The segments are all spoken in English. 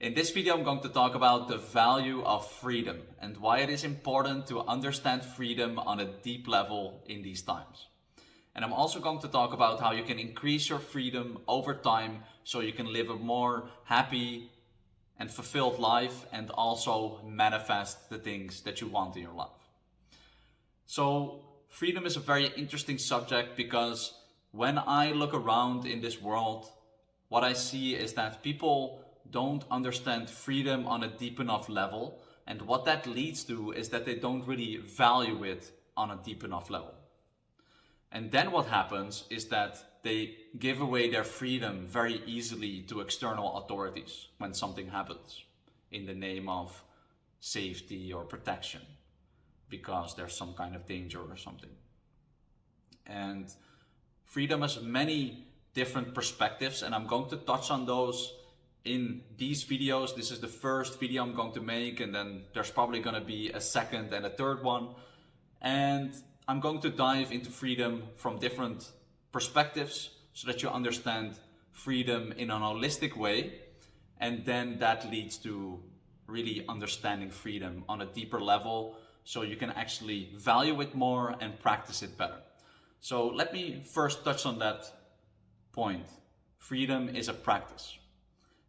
In this video, I'm going to talk about the value of freedom and why it is important to understand freedom on a deep level in these times. And I'm also going to talk about how you can increase your freedom over time so you can live a more happy and fulfilled life and also manifest the things that you want in your life. So freedom is a very interesting subject because when I look around in this world, what I see is that people don't understand freedom on a deep enough level. And what that leads to is that they don't really value it on a deep enough level. And then what happens is that they give away their freedom very easily to external authorities when something happens in the name of safety or protection because there's some kind of danger or something. And freedom has many different perspectives, and I'm going to touch on those in these videos. This is the first video I'm going to make, and then there's probably going to be a second and a third one. And I'm going to dive into freedom from different perspectives so that you understand freedom in an holistic way. And then that leads to really understanding freedom on a deeper level so you can actually value it more and practice it better. So let me first touch on that point. Freedom is a practice.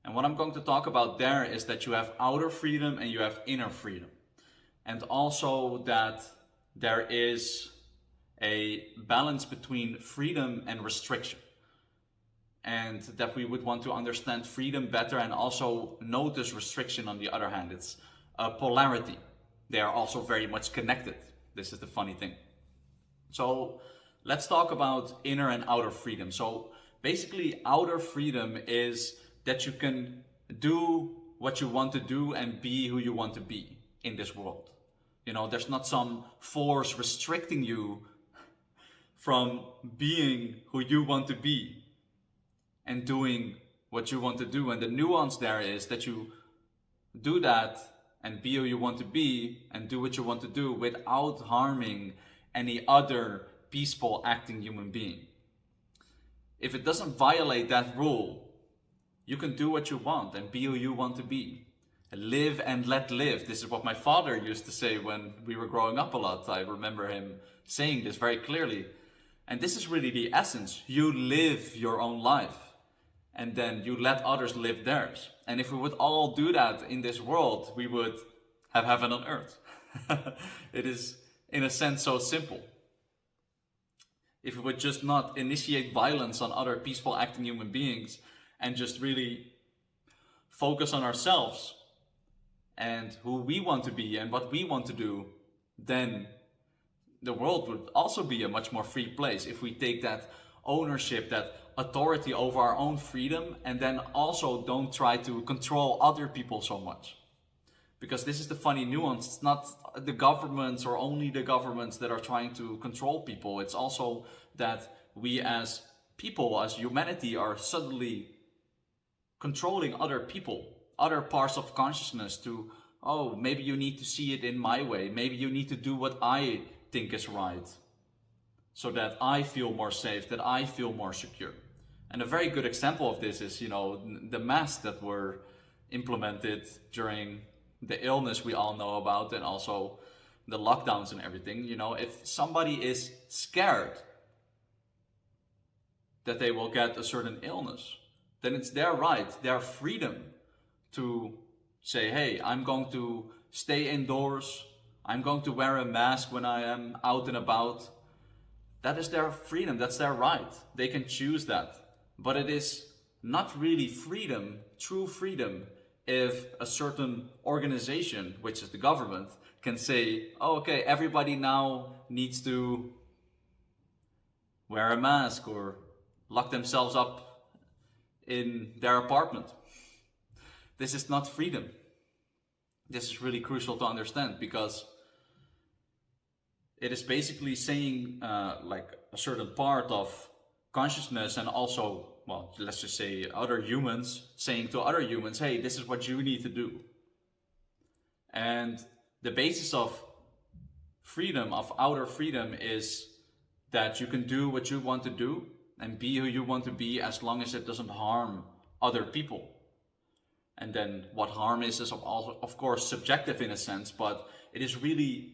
And what I'm going to talk about there is that you have outer freedom and you have inner freedom. And also that there is a balance between freedom and restriction. And that we would want to understand freedom better and also notice restriction on the other hand. It's a polarity. They are also very much connected. This is the funny thing. So let's talk about inner and outer freedom. So basically, outer freedom is that you can do what you want to do and be who you want to be in this world. You know, there's not some force restricting you from being who you want to be and doing what you want to do. And the nuance there is that you do that and be who you want to be and do what you want to do without harming any other peaceful acting human being. If it doesn't violate that rule, you can do what you want and be who you want to be. Live and let live. This is what my father used to say when we were growing up a lot. I remember him saying this very clearly. And this is really the essence. You live your own life and then you let others live theirs. And if we would all do that in this world, we would have heaven on earth. It is, in a sense, so simple. If we would just not initiate violence on other peaceful acting human beings and just really focus on ourselves and who we want to be and what we want to do, then the world would also be a much more free place if we take that ownership, that authority over our own freedom, and then also don't try to control other people so much. Because this is the funny nuance. It's not the governments or only the governments that are trying to control people. It's also that we as people, as humanity, are suddenly controlling other people, other parts of consciousness to, oh, maybe you need to see it in my way. Maybe you need to do what I think is right so that I feel more safe, that I feel more secure. And a very good example of this is, the masks that were implemented during the illness we all know about and also the lockdowns and everything. If somebody is scared that they will get a certain illness, then it's their right, their freedom to say, hey, I'm going to stay indoors. I'm going to wear a mask when I am out and about. That is their freedom. That's their right. They can choose that. But it is not really freedom, true freedom, if a certain organization, which is the government, can say, oh, okay, everybody now needs to wear a mask or lock themselves up in their apartment. This is not freedom. This is really crucial to understand because it is basically saying like a certain part of consciousness and also, well, let's just say other humans saying to other humans, hey, this is what you need to do. And the basis of freedom, of outer freedom, is that you can do what you want to do and be who you want to be as long as it doesn't harm other people. And then what harm is also, of course, subjective in a sense, but it is really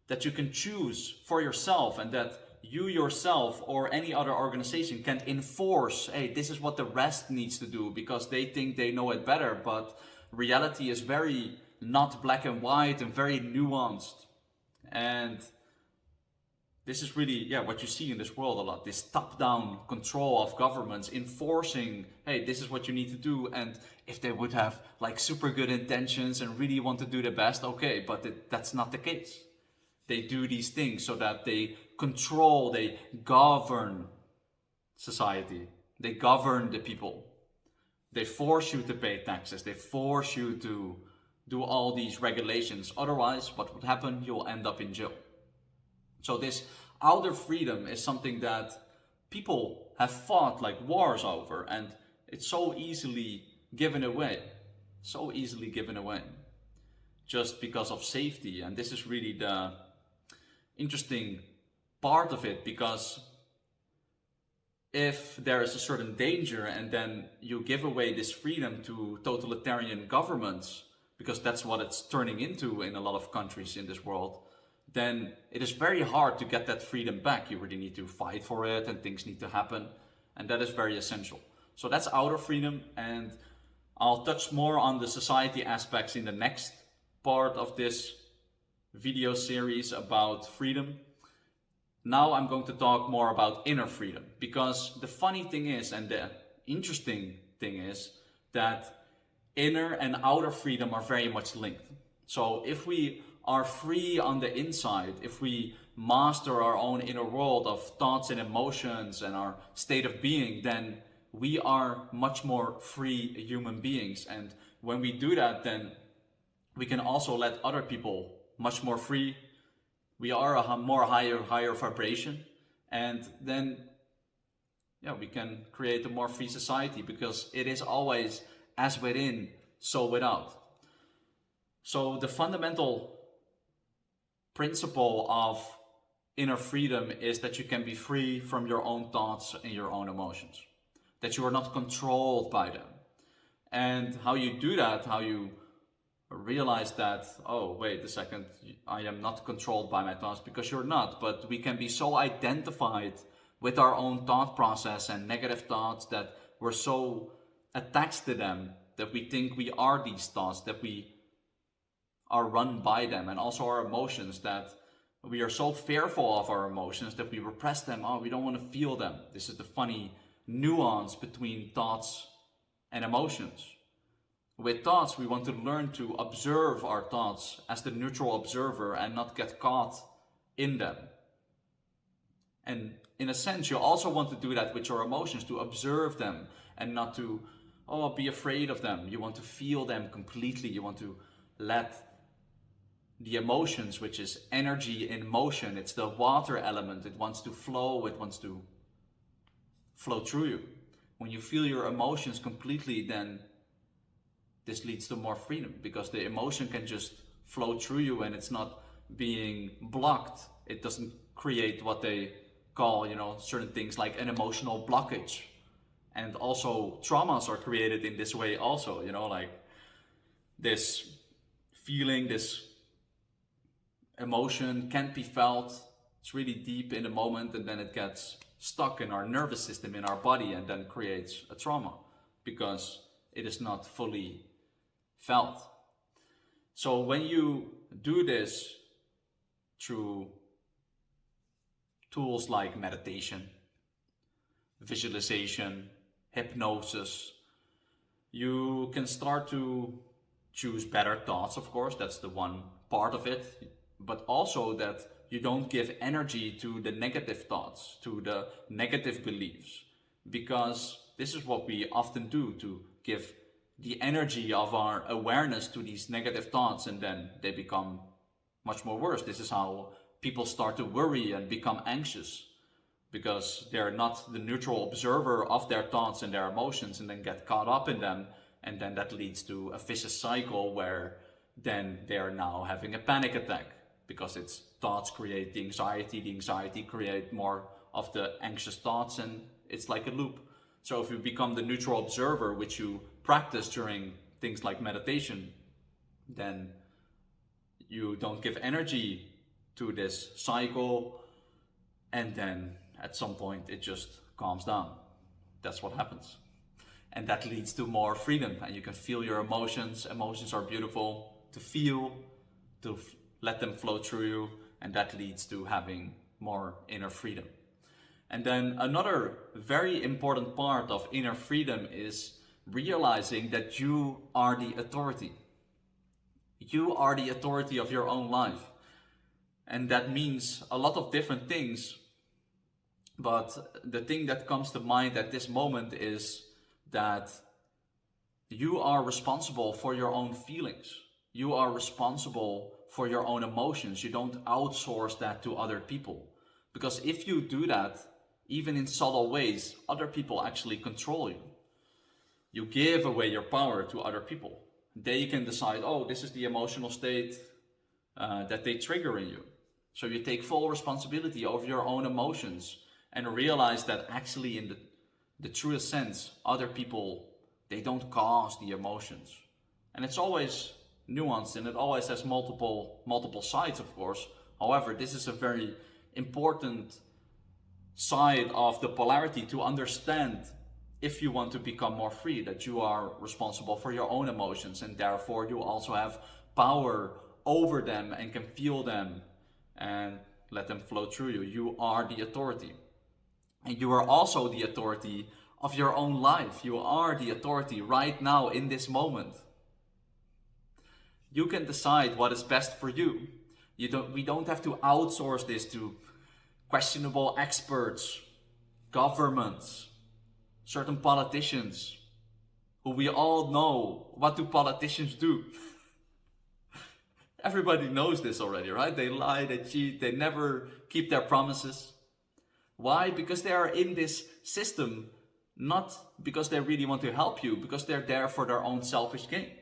that you can choose for yourself, and that you yourself or any other organization can enforce, hey, this is what the rest needs to do because they think they know it better. But reality is very not black and white and very nuanced. And this is really, what you see in this world a lot, this top-down control of governments enforcing, hey, this is what you need to do. And if they would have like super good intentions and really want to do the best, okay, but that's not the case. They do these things so that they control, they govern society, they govern the people. They force you to pay taxes, they force you to do all these regulations. Otherwise, what would happen? You'll end up in jail. So this outer freedom is something that people have fought like wars over, and it's so easily given away. So easily given away. Just because of safety. And this is really the interesting part of it, because if there is a certain danger and then you give away this freedom to totalitarian governments, because that's what it's turning into in a lot of countries in this world, then it is very hard to get that freedom back. You really need to fight for it and things need to happen. And that is very essential. So that's outer freedom. And I'll touch more on the society aspects in the next part of this video series about freedom. Now I'm going to talk more about inner freedom, because the funny thing is, and the interesting thing is, that inner and outer freedom are very much linked. So if we are free on the inside, if we master our own inner world of thoughts and emotions and our state of being, then we are much more free human beings. And when we do that, then we can also let other people much more free. We are a more higher vibration, and then we can create a more free society, because it is always as within, so without. So the fundamental principle of inner freedom is that you can be free from your own thoughts and your own emotions, that you are not controlled by them. And how you do that, how you realize that, oh, wait a second, I am not controlled by my thoughts, because you're not. But we can be so identified with our own thought process and negative thoughts that we're so attached to them that we think we are these thoughts, that we are run by them. And also our emotions, that we are so fearful of our emotions that we repress them. Oh, we don't want to feel them. This is the funny nuance between thoughts and emotions. With thoughts, we want to learn to observe our thoughts as the neutral observer and not get caught in them. And in a sense, you also want to do that with your emotions, to observe them and not to be afraid of them. You want to feel them completely. You want to let the emotions, which is energy in motion, it's the water element. It wants to flow. It wants to flow through you. When you feel your emotions completely, then this leads to more freedom, because the emotion can just flow through you and it's not being blocked. It doesn't create what they call, certain things like an emotional blockage. And also traumas are created in this way also, like this feeling, this emotion can't be felt. It's really deep in the moment, and then it gets stuck in our nervous system, in our body, and then creates a trauma because it is not fully felt. So when you do this through tools like meditation, visualization, hypnosis, you can start to choose better thoughts, of course, that's the one part of it, but also that you don't give energy to the negative thoughts, to the negative beliefs, because this is what we often do, to give the energy of our awareness to these negative thoughts, and then they become much more worse. This is how people start to worry and become anxious, because they're not the neutral observer of their thoughts and their emotions, and then get caught up in them, and then that leads to a vicious cycle where then they're now having a panic attack, because it's thoughts create the anxiety create more of the anxious thoughts, and it's like a loop. So if you become the neutral observer, which you practice during things like meditation, then you don't give energy to this cycle, and then at some point it just calms down. That's what happens. And that leads to more freedom, and you can feel your emotions. Emotions are beautiful to feel, to let them flow through you, and that leads to having more inner freedom. And then another very important part of inner freedom is realizing that you are the authority. You are the authority of your own life. And that means a lot of different things. But the thing that comes to mind at this moment is that you are responsible for your own feelings. You are responsible for your own emotions. You don't outsource that to other people. Because if you do that, even in subtle ways, other people actually control you. You give away your power to other people. They can decide, oh, this is the emotional state that they trigger in you. So you take full responsibility over your own emotions and realize that actually in the truest sense, other people, they don't cause the emotions. And it's always nuanced, and it always has multiple sides, of course. However, this is a very important side of the polarity to understand if you want to become more free, that you are responsible for your own emotions, and therefore you also have power over them and can feel them and let them flow through you. You are the authority. And you are also the authority of your own life. You are the authority right now in this moment. You can decide what is best for you. We don't have to outsource this to questionable experts, governments, certain politicians, who we all know. What do politicians do? Everybody knows this already, right? They lie, they cheat, they never keep their promises. Why? Because they are in this system, not because they really want to help you, because they're there for their own selfish gain.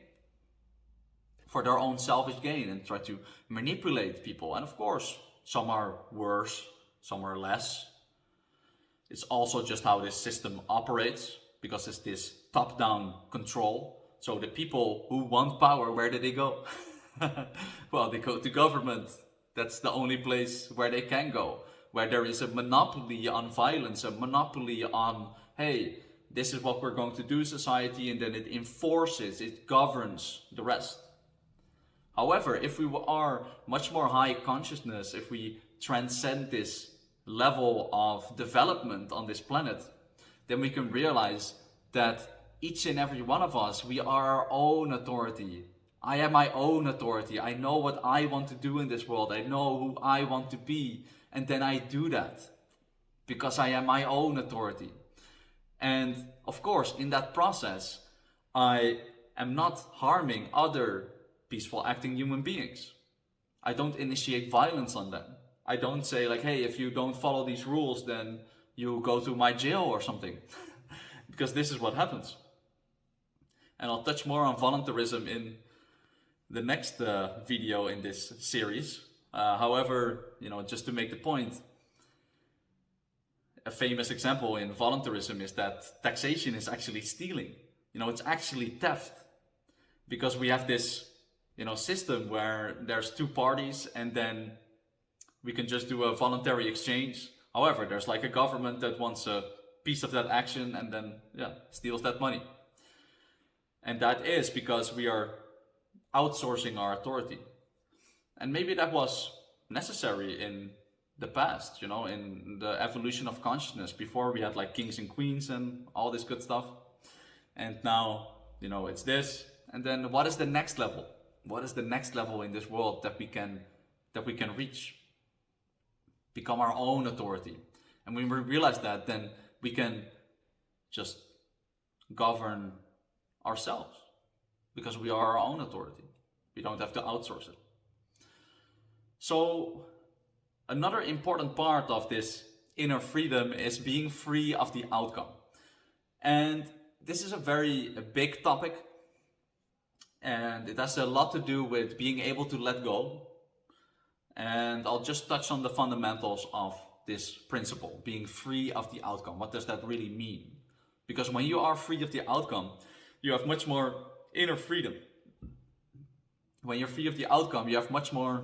For their own selfish gain, and try to manipulate people. And of course, some are worse, some are less. It's also just how this system operates, because it's this top-down control. So the people who want power, where do they go? Well, they go to government. That's the only place where they can go. Where there is a monopoly on violence, a monopoly on, hey, this is what we're going to do, society, and then it enforces, it governs the rest. However, if we are much more high consciousness, if we transcend this level of development on this planet, then we can realize that each and every one of us, we are our own authority. I am my own authority. I know what I want to do in this world. I know who I want to be. And then I do that because I am my own authority. And of course, in that process, I am not harming other peaceful acting human beings. I don't initiate violence on them. I don't say like, hey, if you don't follow these rules, then you go to my jail or something. Because this is what happens. And I'll touch more on voluntarism in the next video in this series. However, just to make the point, a famous example in voluntarism is that taxation is actually stealing. It's actually theft. Because we have this, system where there's two parties and then we can just do a voluntary exchange. However, there's like a government that wants a piece of that action and then, steals that money. And that is because we are outsourcing our authority. And maybe that was necessary in the past, in the evolution of consciousness. Before we had like kings and queens and all this good stuff. And now, it's this. And then what is the next level? What is the next level in this world that we can reach? Become our own authority. And when we realize that, then we can just govern ourselves. Because we are our own authority. We don't have to outsource it. So another important part of this inner freedom is being free of the outcome. And this is a big topic. And it has a lot to do with being able to let go. And I'll just touch on the fundamentals of this principle, being free of the outcome. What does that really mean? Because when you are free of the outcome, you have much more inner freedom. When you're free of the outcome, you have much more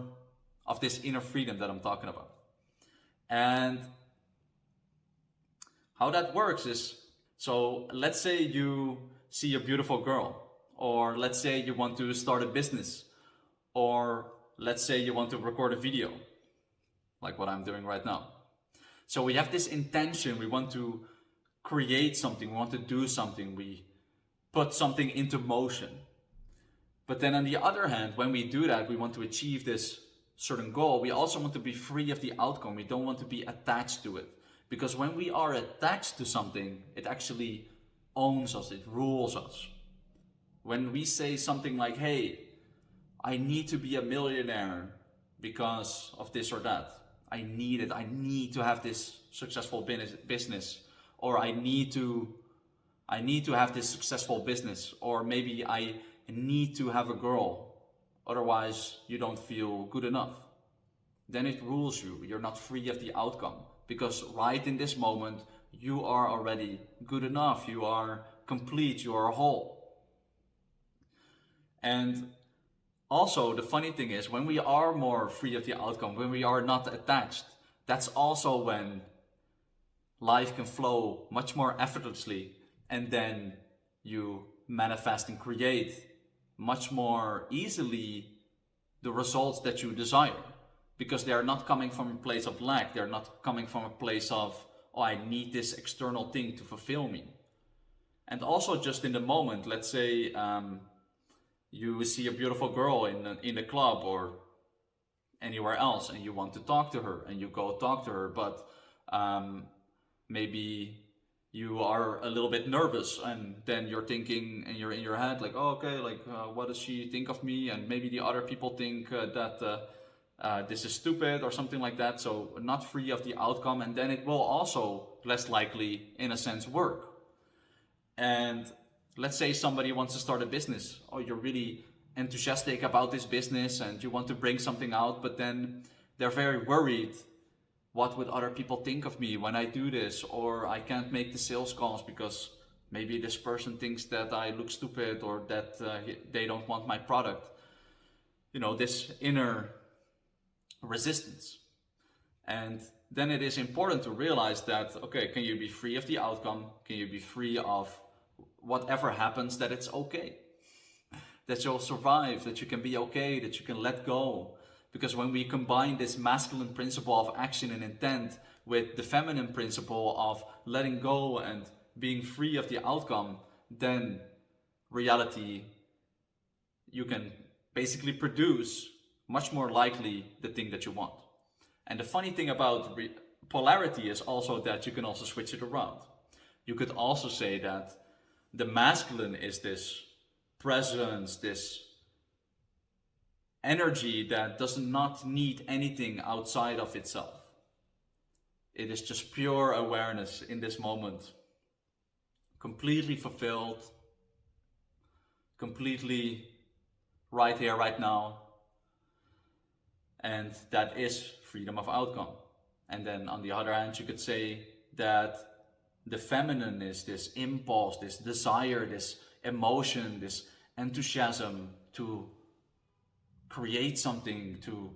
of this inner freedom that I'm talking about. And how that works is, so let's say you see a beautiful girl, or let's say you want to start a business, or let's say you want to record a video, like what I'm doing right now. So we have this intention, we want to create something, we want to do something, we put something into motion. But then on the other hand, when we do that, we want to achieve this certain goal, we also want to be free of the outcome. We don't want to be attached to it. Because when we are attached to something, it actually owns us, it rules us. When we say something like, hey, I need to be a millionaire because of this or that. I need it. I need to have this successful business, or I need to have this successful business, or maybe I need to have a girl, otherwise you don't feel good enough. Then it rules you. You're not free of the outcome, because right in this moment you are already good enough. You are complete. You are whole. And also, the funny thing is, when we are more free of the outcome, when we are not attached, that's also when life can flow much more effortlessly, and then you manifest and create much more easily the results that you desire, because they are not coming from a place of lack. They're not coming from a place of, oh, I need this external thing to fulfill me. And also just in the moment, let's say, you see a beautiful girl in the club or anywhere else, and you want to talk to her, and you go talk to her, but maybe you are a little bit nervous, and then you're thinking, and you're in your head like, oh, okay, like what does she think of me? And maybe the other people think that this is stupid or something like that. So not free of the outcome, and then it will also less likely, in a sense, work. And let's say somebody wants to start a business, or you're really enthusiastic about this business and you want to bring something out, but then they're very worried. What would other people think of me when I do this? Or I can't make the sales calls because maybe this person thinks that I look stupid, or that they don't want my product. You know, this inner resistance. And then it is important to realize that, okay, can you be free of the outcome? Can you be free of whatever happens, that it's okay, that you'll survive, that you can be okay, that you can let go. Because when we combine this masculine principle of action and intent with the feminine principle of letting go and being free of the outcome, then reality, you can basically produce much more likely the thing that you want. And the funny thing about polarity is also that you can also switch it around. You could also say that the masculine is this presence, this energy that does not need anything outside of itself. It is just pure awareness in this moment, completely fulfilled, completely right here, right now. And that is freedom of outcome. And then on the other hand, you could say that the feminine is this impulse, this desire, this emotion, this enthusiasm to create something, to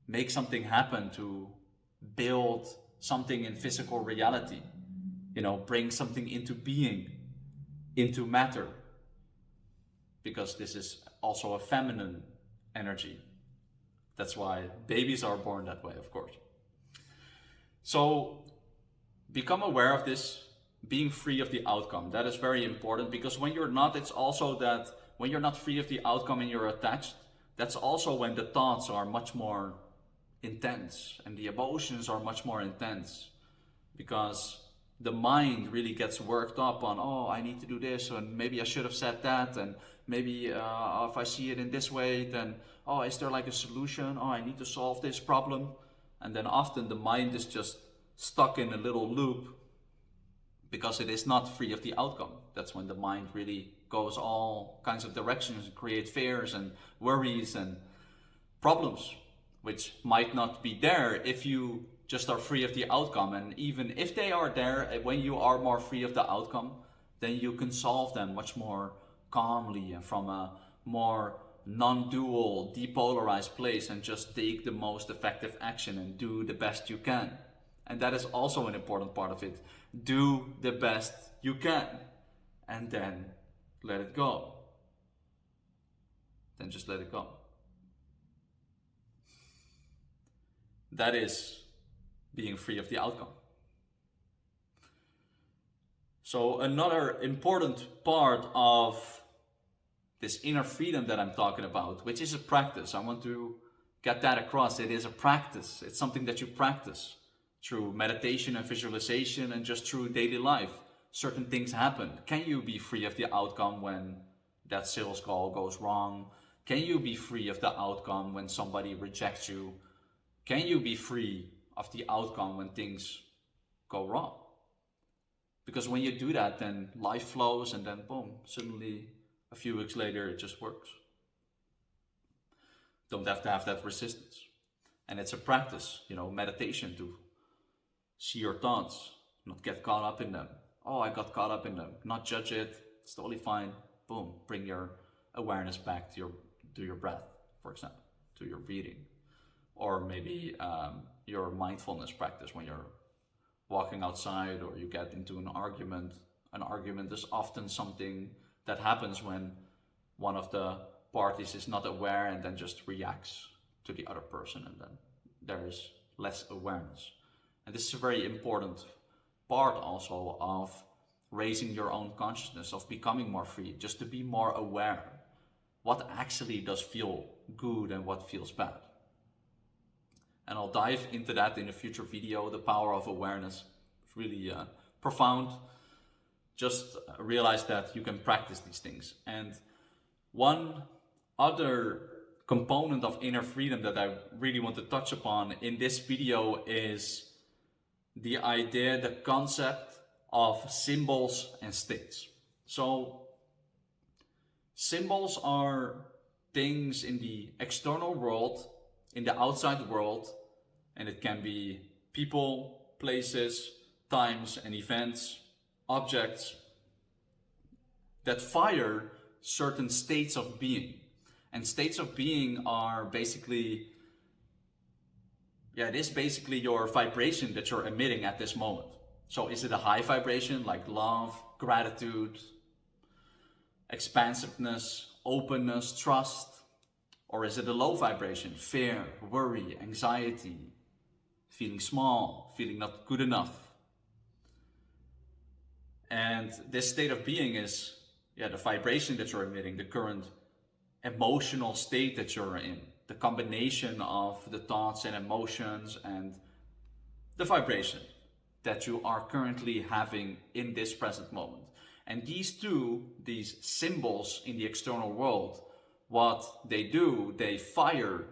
make something happen, to build something in physical reality, you know, bring something into being, into matter, because this is also a feminine energy. That's why babies are born that way, of course. So become aware of this, being free of the outcome. That is very important, because when you're not, it's also that when you're not free of the outcome and you're attached, that's also when the thoughts are much more intense and the emotions are much more intense, because the mind really gets worked up on, oh, I need to do this, and maybe I should have said that, and maybe if I see it in this way, then, oh, is there like a solution? Oh, I need to solve this problem. And then often the mind is just stuck in a little loop because it is not free of the outcome. That's when the mind really goes all kinds of directions and create fears and worries and problems, which might not be there if you just are free of the outcome. And even if they are there, when you are more free of the outcome, then you can solve them much more calmly and from a more non-dual, depolarized place and just take the most effective action and do the best you can. And that is also an important part of it. Do the best you can and then let it go. Then just let it go. That is being free of the outcome. So another important part of this inner freedom that I'm talking about, which is a practice. I want to get that across. It is a practice. It's something that you practice through meditation and visualization and just through daily life. Certain things happen. Can you be free of the outcome when that sales call goes wrong? Can you be free of the outcome when somebody rejects you? Can you be free of the outcome when things go wrong? Because when you do that, then life flows and then boom, suddenly a few weeks later, it just works. Don't have to have that resistance. And it's a practice, meditation, to see your thoughts, not get caught up in them. Oh, I got caught up in them. Not judge it. It's totally fine. Boom. Bring your awareness back to your breath, for example, to your breathing. Or maybe your mindfulness practice when you're walking outside or you get into an argument. An argument is often something that happens when one of the parties is not aware and then just reacts to the other person, and then there is less awareness. And this is a very important part also of raising your own consciousness, of becoming more free, just to be more aware what actually does feel good and what feels bad. And I'll dive into that in a future video, the power of awareness. It's really profound. Just realize that you can practice these things. And one other component of inner freedom that I really want to touch upon in this video is the idea, the concept of symbols and states. So symbols are things in the external world, in the outside world, and it can be people, places, times and events, objects that fire certain states of being. And states of being are basically, it is basically your vibration that you're emitting at this moment. So is it a high vibration like love, gratitude, expansiveness, openness, trust? Or is it a low vibration, fear, worry, anxiety, feeling small, feeling not good enough? And this state of being is the vibration that you're emitting, the current emotional state that you're in, the combination of the thoughts and emotions and the vibration that you are currently having in this present moment. And these symbols in the external world, what they do, they fire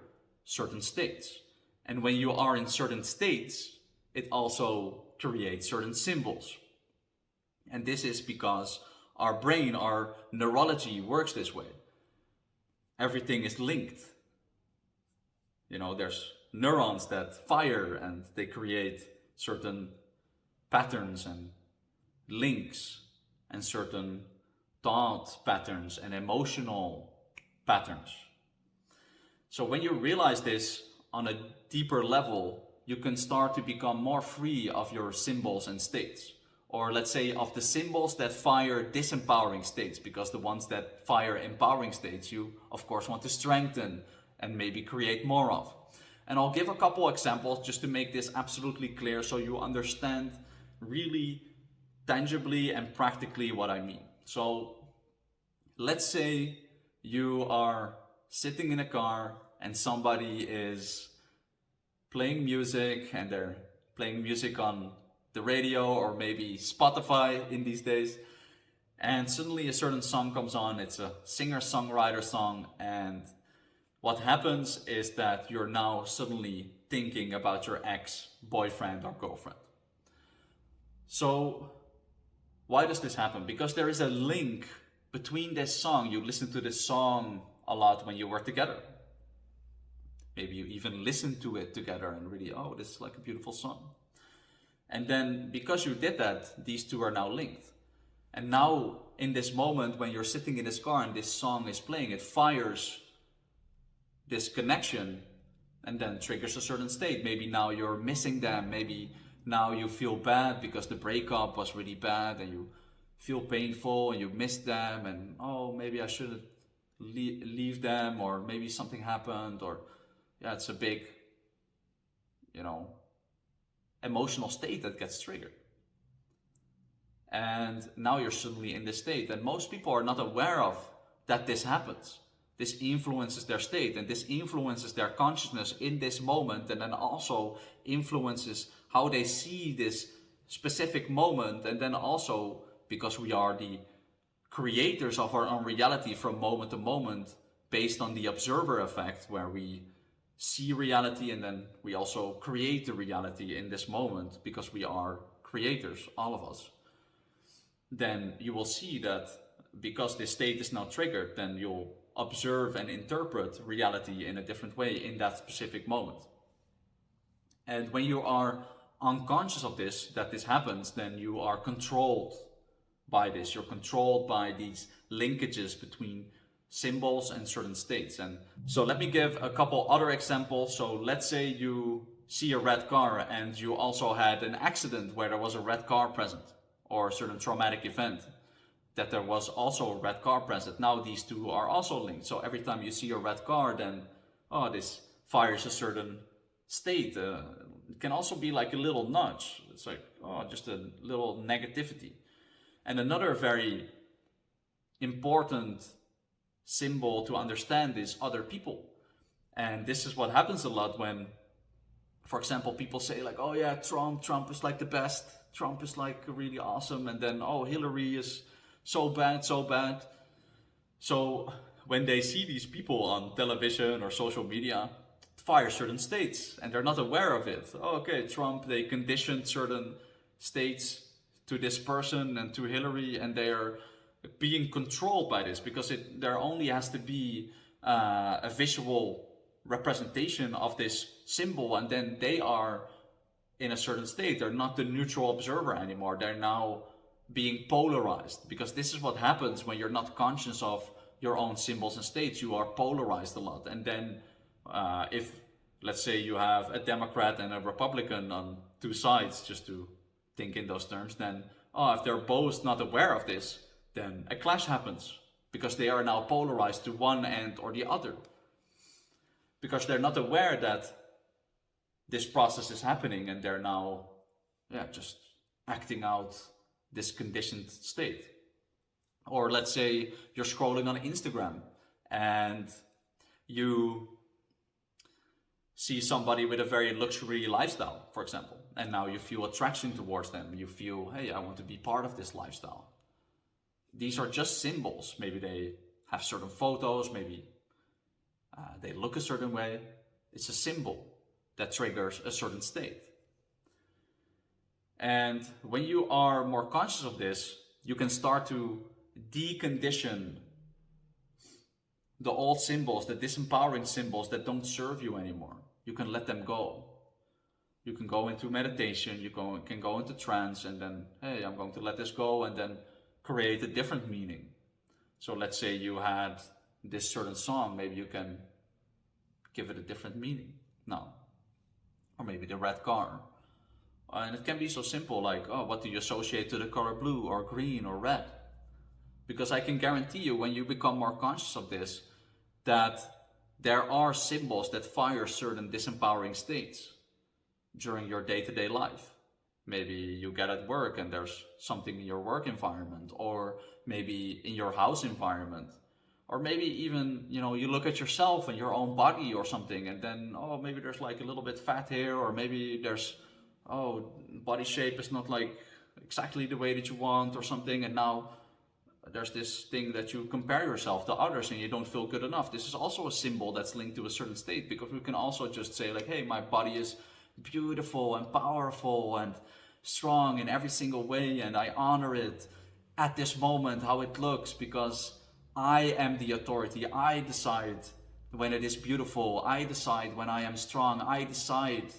certain states. And when you are in certain states, it also creates certain symbols. And this is because our brain, our neurology works this way. Everything is linked. There's neurons that fire and they create certain patterns and links and certain thought patterns and emotional patterns. So when you realize this on a deeper level, you can start to become more free of your symbols and states. Or let's say of the symbols that fire disempowering states, because the ones that fire empowering states, you of course want to strengthen and maybe create more of. And I'll give a couple examples just to make this absolutely clear so you understand really tangibly and practically what I mean. So let's say you are sitting in a car and somebody is playing music and they're playing music on the radio or maybe Spotify in these days, and suddenly a certain song comes on. It's a singer-songwriter song, and what happens is that you're now suddenly thinking about your ex-boyfriend or girlfriend. So why does this happen? Because there is a link between this song. You listen to this song a lot when you were together. Maybe you even listen to it together and really, oh, this is like a beautiful song. And then because you did that, these two are now linked. And now in this moment when you're sitting in this car and this song is playing, it fires this connection and then triggers a certain state. Maybe now you're missing them. Maybe now you feel bad because the breakup was really bad and you feel painful and you miss them, and oh, maybe I shouldn't leave them, or maybe something happened, or yeah, it's a big, emotional state that gets triggered. And now you're suddenly in this state, and most people are not aware of that this happens. This influences their state, and this influences their consciousness in this moment, and then also influences how they see this specific moment. And then also, because we are the creators of our own reality from moment to moment, based on the observer effect, where we see reality and then we also create the reality in this moment, because we are creators, all of us. Then you will see that because this state is now triggered, then you'll observe and interpret reality in a different way in that specific moment. And when you are unconscious of this, that this happens, then you are controlled by this. You're controlled by these linkages between symbols and certain states. And so let me give a couple other examples. So let's say you see a red car and you also had an accident where there was a red car present, or a certain traumatic event that there was also a red car present. Now these two are also linked. So every time you see a red car, then this fires a certain state. It can also be like a little nudge. It's like just a little negativity. And another very important symbol to understand is other people. And this is what happens a lot when, for example, people say like, oh yeah, Trump is like the best. Trump is like really awesome. And then, oh, Hillary is so bad, so bad. So when they see these people on television or social media, it fires certain states and they're not aware of it. Oh, okay, Trump, they conditioned certain states to this person and to Hillary, and they are being controlled by this, because there only has to be a visual representation of this symbol, and then they are in a certain state. They're not the neutral observer anymore. They're now being polarized, because this is what happens when you're not conscious of your own symbols and states. You are polarized a lot. And then if, let's say, you have a Democrat and a Republican on two sides, just to think in those terms, then if they're both not aware of this, then a clash happens, because they are now polarized to one end or the other, because they're not aware that this process is happening, and they're now just acting out this conditioned state. Or let's say you're scrolling on Instagram and you see somebody with a very luxury lifestyle, for example, and now you feel attraction towards them. You feel, hey, I want to be part of this lifestyle. These are just symbols. Maybe they have certain photos, maybe they look a certain way. It's a symbol that triggers a certain state. And when you are more conscious of this, you can start to decondition the old symbols, the disempowering symbols that don't serve you anymore. You can let them go. You can go into meditation, you can go into trance, and then, hey, I'm going to let this go, and then create a different meaning. So let's say you had this certain song, maybe you can give it a different meaning now. Or maybe the red car. And it can be so simple, like, what do you associate to the color blue or green or red? Because I can guarantee you, when you become more conscious of this, that there are symbols that fire certain disempowering states during your day-to-day life. Maybe you get at work and there's something in your work environment, or maybe in your house environment, or maybe even, you look at yourself and your own body or something, and then, maybe there's like a little bit fat here, or maybe there's, body shape is not like exactly the way that you want or something, and now there's this thing that you compare yourself to others and you don't feel good enough. This is also a symbol that's linked to a certain state, because we can also just say like, hey, my body is beautiful and powerful and strong in every single way, and I honor it at this moment, how it looks, because I am the authority. I decide when it is beautiful. I decide when I am strong. I decide,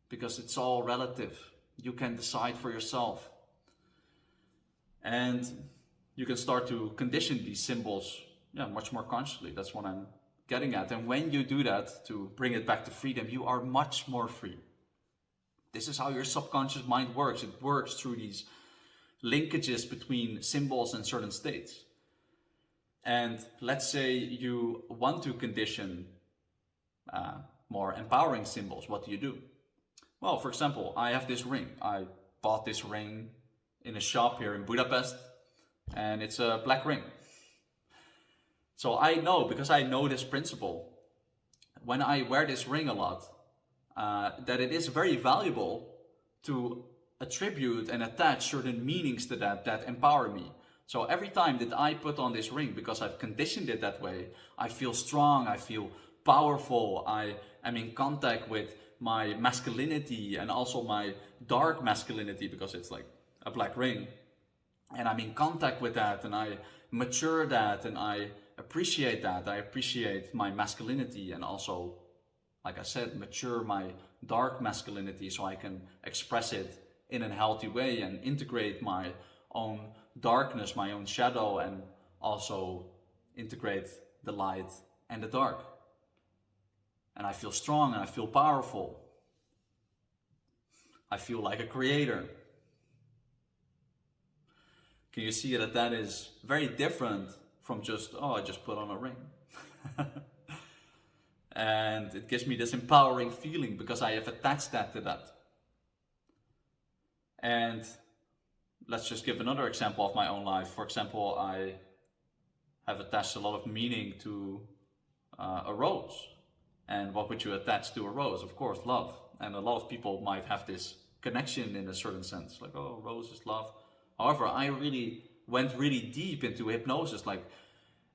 because it's all relative. You can decide for yourself. And you can start to condition these symbols, much more consciously. That's what I'm getting at. And when you do that, to bring it back to freedom, you are much more free. This is how your subconscious mind works. It works through these linkages between symbols and certain states. And let's say you want to condition more empowering symbols. What do? Well, for example, I have this ring. I bought this ring in a shop here in Budapest, and it's a black ring. So I know, because I know this principle, when I wear this ring a lot, that it is very valuable to attribute and attach certain meanings to that empower me. So every time that I put on this ring, because I've conditioned it that way, I feel strong, I feel powerful, I am in contact with my masculinity and also my dark masculinity, because it's like a black ring. And I'm in contact with that, and I mature that, and I appreciate that. I appreciate my masculinity, and also, like I said, mature my dark masculinity so I can express it in a healthy way and integrate my own darkness, my own shadow, and also integrate the light and the dark. And I feel strong and I feel powerful. I feel like a creator. Can you see that that is very different from just, I just put on a ring? And it gives me this empowering feeling because I have attached that to that. And let's just give another example of my own life. For example, I have attached a lot of meaning to a rose. And what would you attach to a rose? Of course, love. And a lot of people might have this connection in a certain sense, like, oh, rose is love. However, I really went really deep into hypnosis. Like,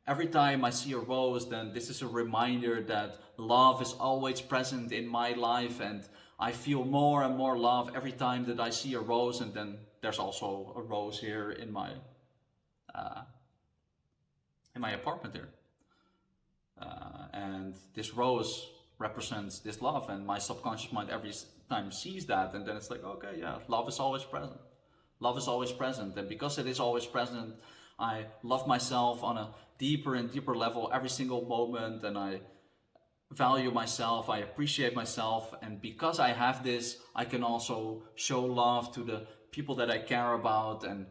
every time I see a rose, then this is a reminder that love is always present in my life, and I feel more and more love every time that I see a rose. And then there's also a rose here in my apartment here, and this rose represents this love, and my subconscious mind every time sees that, and then it's like, okay, yeah, love is always present. Love is always present, and because it is always present, I love myself on a deeper and deeper level every single moment, and I value myself, I appreciate myself, and because I have this, I can also show love to the people that I care about and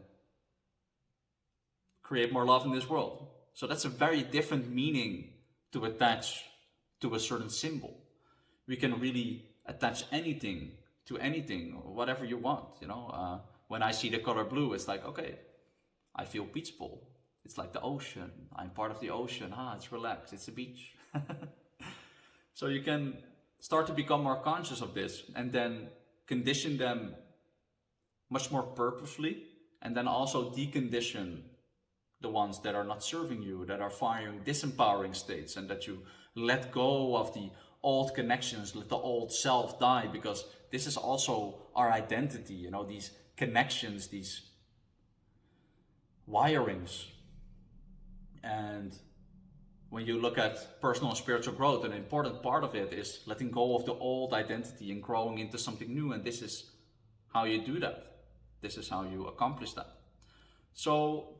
create more love in this world. So that's a very different meaning to attach to a certain symbol. We can really attach anything to anything, whatever you want, When I see the color blue, it's like, okay, I feel peaceful. It's like the ocean. I'm part of the ocean. It's relaxed. It's a beach. So you can start to become more conscious of this and then condition them much more purposefully, and then also decondition the ones that are not serving you, that are firing disempowering states, and that you let go of the old connections, let the old self die, because this is also our identity, these connections, these wirings. And when you look at personal and spiritual growth, an important part of it is letting go of the old identity and growing into something new. And this is how you do that. This is how you accomplish that. So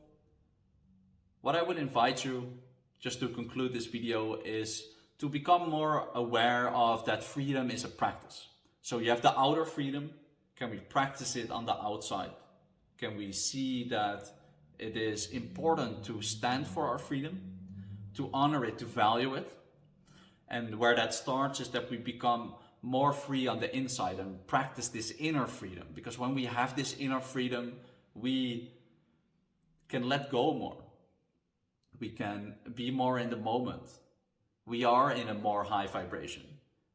what I would invite you, just to conclude this video, is to become more aware of that freedom is a practice. So you have the outer freedom. Can we practice it on the outside? Can we see that it is important to stand for our freedom, to honor it, to value it? And where that starts is that we become more free on the inside and practice this inner freedom. Because when we have this inner freedom, we can let go more. We can be more in the moment. We are in a more high vibration.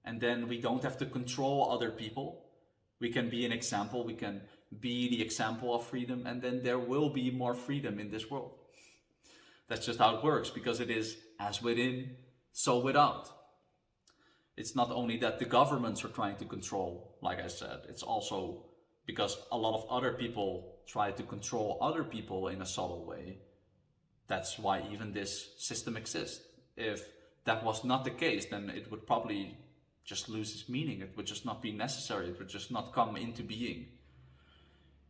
And then we don't have to control other people. We can be an example. We can be the example of freedom. And then there will be more freedom in this world. That's just how it works, because it is as within, so without. It's not only that the governments are trying to control, like I said, it's also because a lot of other people try to control other people in a subtle way. That's why even this system exists. If that was not the case, then it would probably just lose its meaning. It would just not be necessary. It would just not come into being.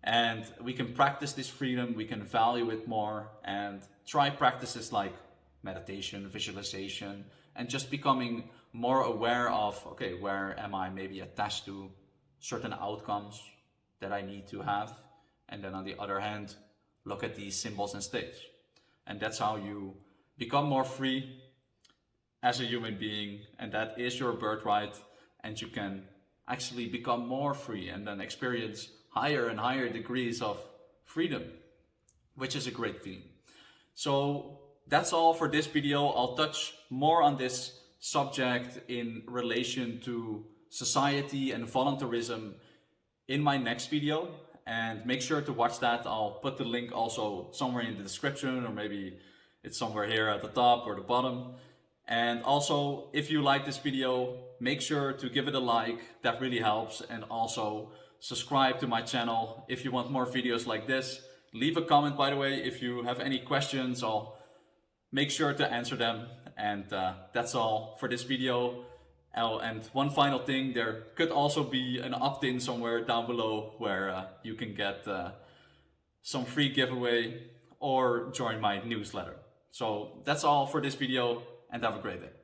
And we can practice this freedom, we can value it more, and try practices like meditation, visualization, and just becoming more aware of, okay, where am I maybe attached to certain outcomes that I need to have. And then on the other hand, look at these symbols and states. And that's how you become more free as a human being, and that is your birthright, and you can actually become more free and then experience higher and higher degrees of freedom, which is a great feeling. So that's all for this video. I'll touch more on this subject in relation to society and voluntarism in my next video, and make sure to watch that. I'll put the link also somewhere in the description, or maybe it's somewhere here at the top or the bottom. And also, if you like this video, make sure to give it a like, that really helps. And also subscribe to my channel if you want more videos like this. Leave a comment, by the way, if you have any questions. I'll make sure to answer them. And that's all for this video. Oh, and one final thing, there could also be an opt-in somewhere down below where you can get some free giveaway or join my newsletter. So that's all for this video, and have a great day.